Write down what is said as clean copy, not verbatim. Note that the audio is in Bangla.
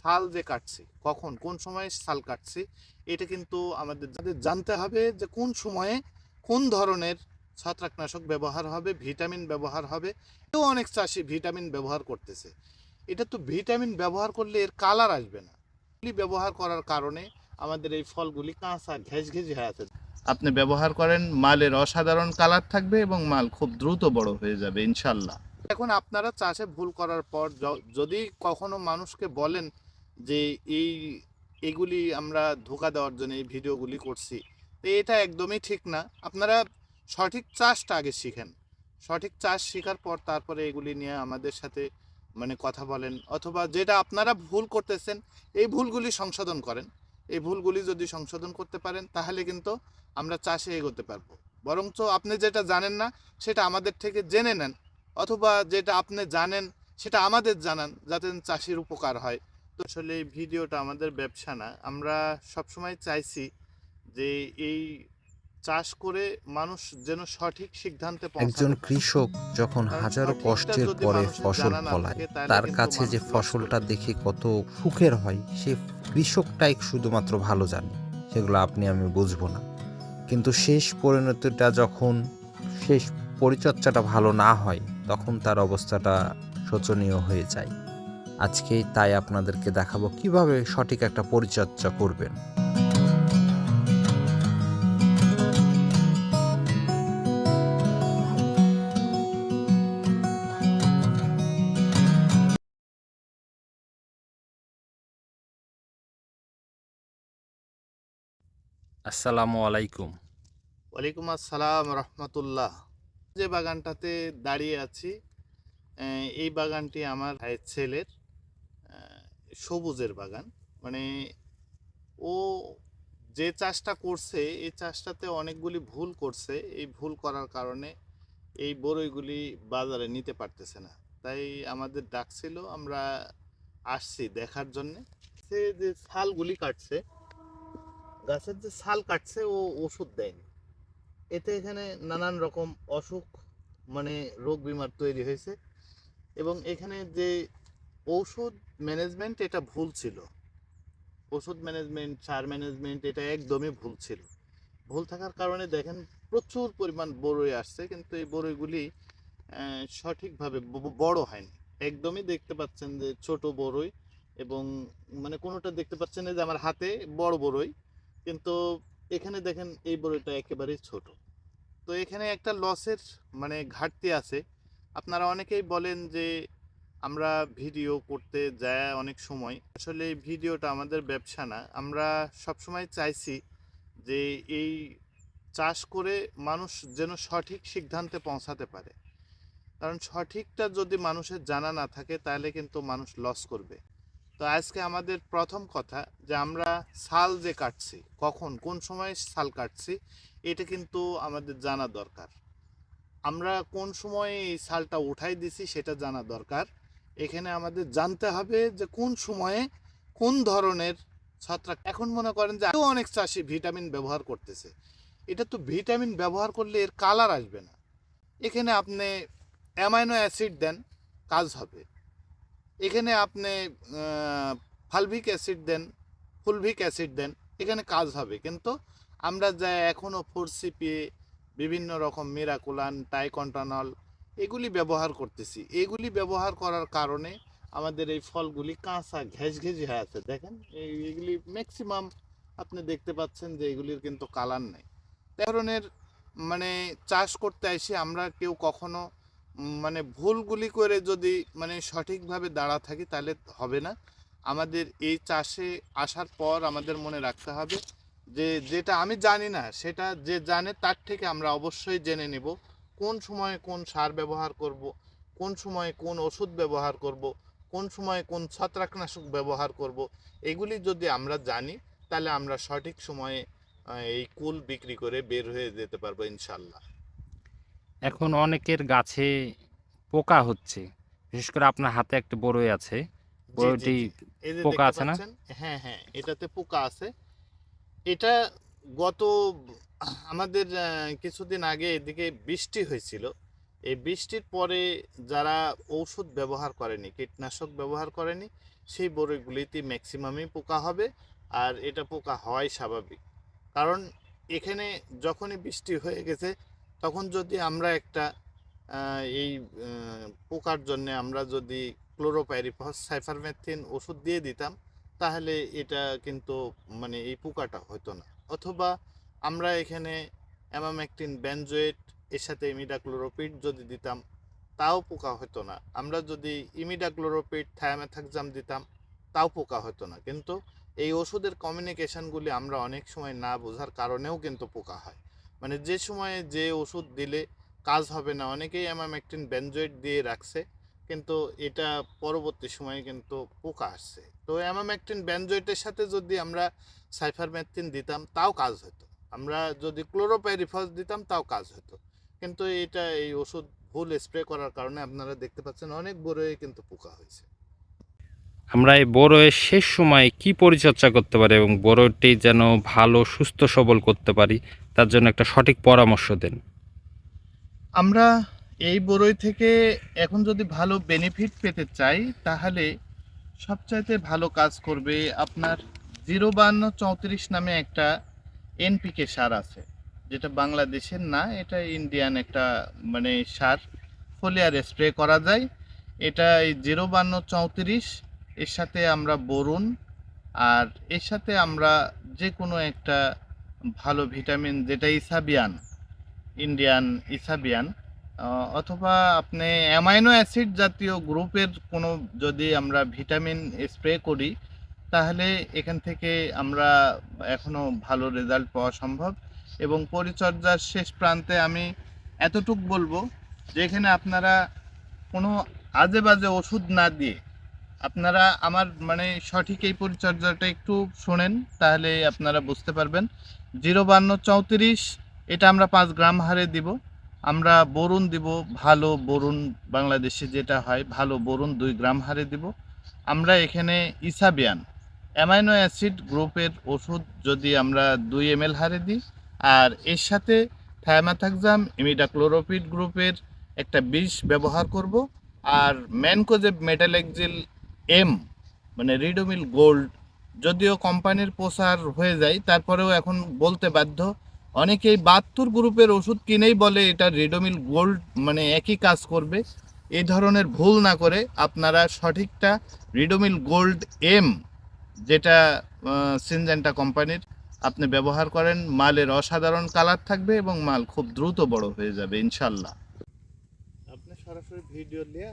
সাল যে কাটছি, কখন কোন সময়ে সাল কাটছি, এটা কিন্তু আমাদের জানতে হবে যে কোন সময়ে কোন ধরনের ছত্রাকনাশক ব্যবহার হবে, ভিটামিন ব্যবহার হবে। তো অনেক চাষি ভিটামিন ব্যবহার করতেছে, এটা তো ভিটামিন ব্যবহার করলে এর কালার আসবে না। ব্যবহার করার কারণে আমাদের এই ফলগুলি কাঁচা ঘেঁষঘেঁষে হয়ে আছে। আপনি ব্যবহার করেন, মালের অসাধারণ কালার থাকবে এবং মাল খুব দ্রুত বড় হয়ে যাবে ইনশাল্লাহ। এখন আপনারা চাষে ভুল করার পর যদি কখনো মানুষকে বলেন যে এই এগুলি আমরা ধোঁকা দেওয়ার জন্য এই ভিডিওগুলি করছি, তো এটা একদমই ঠিক না। আপনারা সঠিক চাষটা আগে শিখেন, সঠিক চাষ শেখার পর তারপরে এগুলি নিয়ে আমাদের সাথে কথা বলেন, অথবা যেটা আপনারা ভুল করতেছেন এই ভুলগুলি সংশোধন করেন। এই ভুলগুলি যদি সংশোধন করতে পারেন তাহলে কিন্তু আমরা চাষে এগোতে পারবো। বরঞ্চ আপনি যেটা জানেন না সেটা আমাদের থেকে জেনে নেন, অথবা যেটা আপনি জানেন সেটা আমাদের জানান, যাতে চাষির উপকার হয়। তো আসলে এই ভিডিওটা আমাদের ব্যবসা না, আমরা সবসময় চাইছি যে এই চাষ করে মানুষ যেন সঠিক সিদ্ধান্তে একজন পৌঁছাতে পারে। কৃষক যখন কারণ হাজারো সঠিকটা কষ্টের যদি পরে মানুষের ফসল জানা না ফলায়, থাকে তাহলে তার কিন্তু কাছে যে মানুষ লস ফসলটা করবে। দেখে কত সুখের হয় সে কৃষকটাই শুধুমাত্র ভালো জানে। সেগুলো আপনি আমি বুঝবো না, কিন্তু শেষ পরিণতিটা যখন, শেষ পরিচর্যাটা ভালো না হয়, তখন তার অবস্থাটা শোচনীয় হয়ে যায়। আজকে তাই আপনাদেরকে দেখাবো কিভাবে সঠিক একটা পরিচর্যা করবেন। আসসালামু আলাইকুম। ওয়ালাইকুম আসসালাম রহমতুল্লাহ। যে বাগানটাতে দাঁড়িয়ে আছি, এই বাগানটি আমার ভাইয়ের ছেলের, সবুজের বাগান। মানে ও যে চাষটা করছে এই চাষটাতে অনেকগুলি ভুল করছে, এই ভুল করার কারণে এই বড়ইগুলি বাজারে নিতে পারতেছে না। তাই আমাদের ডাকছিল, আমরা আসছি দেখার জন্যে। সে যে ছালগুলি কাটছে, গাছের যে ছাল কাটছে ও ওষুধ দেয়নি, এতে এখানে নানান রকম অসুখ, রোগ বিমার তৈরি হয়েছে। এবং এখানে যে ঔষধ ম্যানেজমেন্ট এটা ভুল ছিল, ওষুধ ম্যানেজমেন্ট, সার ম্যানেজমেন্ট এটা একদমই ভুল ছিল। ভুল থাকার কারণে দেখেন প্রচুর পরিমাণ বড়ই আসছে, কিন্তু এই বড়ইগুলি সঠিকভাবে বড় হয়নি। একদমই দেখতে পাচ্ছেন যে ছোট বড়ই, এবং কোনোটা দেখতে পাচ্ছেন যে আমার হাতে বড় বড়ই, কিন্তু এখানে দেখেন এই বড়ইটা একেবারেই ছোট। তো এখানে একটা লসের ঘাটতি আছে। আপনারা অনেকেই বলেন যে আমরা ভিডিও করতে যায় অনেক সময়, আসলে এই ভিডিওটা আমাদের ব্যবসা না, আমরা সবসময় চাইছি যে এই চাষ করে মানুষ যেন সঠিক সিদ্ধান্তে পৌঁছাতে পারে। কারণ সঠিকটা যদি মানুষের জানা না থাকে তাহলে কিন্তু মানুষ লস করবে। তো আজকে আমাদের প্রথম কথা যে আমরা সাল যে কাটছি, কখন কোন সময় সাল কাটছি, এটা কিন্তু আমাদের জানা দরকার। আমরা কোন সময়ে এই সালটা উঠাই দিছি সেটা জানা দরকার। এখানে আমাদের জানতে হবে যে কোন সময়ে কোন ধরনের ছত্রাক। এখন মনে করেন যে অনেক চাষি ভিটামিন ব্যবহার করতেছে, এটা তো ভিটামিন ব্যবহার করলে এর কালার আসবে না। এখানে আপনি অ্যামাইনো অ্যাসিড দেন, কাজ হবে। এখানে আপনি ফালভিক অ্যাসিড দেন, ফুলভিক অ্যাসিড দেন, এখানে কাজ হবে। কিন্তু আমরা যা এখনও 4CPA, বিভিন্ন রকম মিরাকুলান, টাইকন্টানল এগুলি ব্যবহার করতেছি। এগুলি ব্যবহার করার কারণে আমাদের এই ফলগুলি কাঁচা ঘেঁষঘেঁষে হয়ে আছে। দেখেন এইগুলি ম্যাক্সিমাম আপনি দেখতে পাচ্ছেন যে এগুলির কিন্তু কালার নেই। এ ধরনের চাষ করতে এসে আমরা কেউ কখনো ভুলগুলি করে যদি সঠিকভাবে দাঁড়া থাকি তাহলে হবে না। আমাদের এই চাষে আসার পর আমাদের মনে রাখতে হবে যে যেটা আমি জানি না সেটা যে জানে তার থেকে আমরা অবশ্যই জেনে নেব কোন সময়ে কোন সার ব্যবহার করব, কোন সময়ে কোন ওষুধ ব্যবহার করব, কোন সময়ে কোন ছত্রাকনাশক ব্যবহার করব। এগুলি যদি আমরা জানি তাহলে আমরা সঠিক সময়ে এই কুল বিক্রি করে বের হয়ে যেতে পারবো ইনশাল্লাহ। এখন অনেকের গাছে পোকা হচ্ছে, বিশেষ করে আপনার হাতে একটা বড়ই আছে, জি জি বড়ইটি জি, এই যে পোকা দেখতে আছে না? পাচ্ছেন, হ্যাঁ হ্যাঁ এটাতে পোকা আছে। এটা গত আমাদের কিছুদিন আগে এদিকে বৃষ্টি হয়েছিল। এই বৃষ্টির পরে যারা ঔষধ ব্যবহার করেনি, কীটনাশক ব্যবহার করেনি, সেই বড়ইগুলিতে ম্যাক্সিমামই পোকা হবে, আর এটা পোকা হওয়াই স্বাভাবিক। কারণ এখানে যখনই বৃষ্টি হয়ে গেছে তখন যদি আমরা একটা এই পোকার জন্য আমরা যদি ক্লোরোপাইরিফস সাইফারমেথ্রিন ওষুধ দিয়ে দিতাম, তাহলে এটা কিন্তু মানে এই পোকাটা হতো না। অথবা আমরা এখানে অ্যামামেকটিন বেনজোয়েট এর সাথে ইমিডাক্লোরোপিড যদি দিতাম, তাও পোকা হতো না। আমরা যদি ইমিডাক্লোরোপিড থায়ামেথাক্সাম দিতাম, তাও পোকা হতো না। কিন্তু এই ওষুধের কমিউনিকেশনগুলি আমরা অনেক সময় না বোঝার কারণেও কিন্তু পোকা হয়। মানে যে সময়ে যে ওষুধ দিলে কাজ হবে না, অনেকেই অ্যামামেকটিন বেনজোয়েট দিয়ে রাখছে, কিন্তু এটা পরবর্তী সময়ে কিন্তু পোকা আসছে। তো অ্যামামেকটিন বেনজোয়েটের সাথে যদি আমরা সাইফারমেথ্রিন দিতাম, তাও কাজ হতো। আমরা যদি ক্লোরোপাইরিফস দিতাম, তাও কাজ হতো। কিন্তু এটা এই ওষুধ ভুল স্প্রে করার কারণে আপনারা দেখতে পাচ্ছেন অনেক বড়ই কিন্তু পোকা হয়েছে। আমরা এই বড়ইয়ের শেষ সময়ে কি পরিচর্যা করতে পারি এবং বড়ইটি যেন ভালো সুস্থ সবল করতে পারি, তার জন্য একটা সঠিক পরামর্শ দেন। আমরা এই বড়ই থেকে এখন যদি ভালো বেনিফিট পেতে চাই, তাহলে সবচাইতে ভালো কাজ করবে আপনার 05234 নামে একটা এনপিকে সার আছে, যেটা বাংলাদেশের না, এটা ইন্ডিয়ান একটা মানে সার, ফলিয়ার স্প্রে করা যায়। এটা এই 05234 এর সাথে আমরা বোরন, আর এর সাথে আমরা যে কোনো একটা ভালো ভিটামিন, যেটা ইসাবিয়ান, ইন্ডিয়ান ইসাবিয়ান, অথবা আপনি অ্যামাইনো অ্যাসিড জাতীয় গ্রুপের কোনো যদি আমরা ভিটামিন স্প্রে করি, তাহলে এখান থেকে আমরা এখনও ভালো রেজাল্ট পাওয়া সম্ভব। এবং পরিচর্যার শেষ প্রান্তে আমি এতটুক বলবো যে এখানে আপনারা কোনো আজে বাজে ওষুধ না দিয়ে আপনারা আমার মানে সঠিক এই পরিচর্যাটা একটু শোনেন, তাহলে আপনারা বুঝতে পারবেন। 05234 এটা আমরা 5 গ্রাম হারে দিব। আমরা বোরন দিব, ভালো বোরন বাংলাদেশে যেটা হয়, ভালো বোরন 2 গ্রাম হারে দিব। আমরা এখানে ইসাবিয়ান অ্যামাইনো অ্যাসিড গ্রুপের ওষুধ যদি আমরা 2 ml হারে দিই, আর এর সাথে থায়ামাথাক্সাম ইমিডাক্লোরোপিড গ্রুপের একটা বিষ ব্যবহার করব। আর ম্যানকোজেব মেটালেক্সিল এম মানে রিডোমিল গোল্ড, যদিও কোম্পানির প্রচার হয়ে যায়, তারপরেও এখন বলতে বাধ্য। অনেকেই 72 গ্রুপের ওষুধ কিনেই বলে এটা রিডোমিল গোল্ড, মানে একই কাজ করবে। এই ধরনের ভুল না করে আপনারা সঠিকটা রিডোমিল গোল্ড এম, যেটা সিনজেন্টা কোম্পানির, আপনি ব্যবহার করেন। মালের অসাধারণ কালার থাকবে এবং মাল খুব দ্রুত বড় হয়ে যাবে ইনশাল্লাহ। আপনি সরাসরি ভিডিও নিয়ে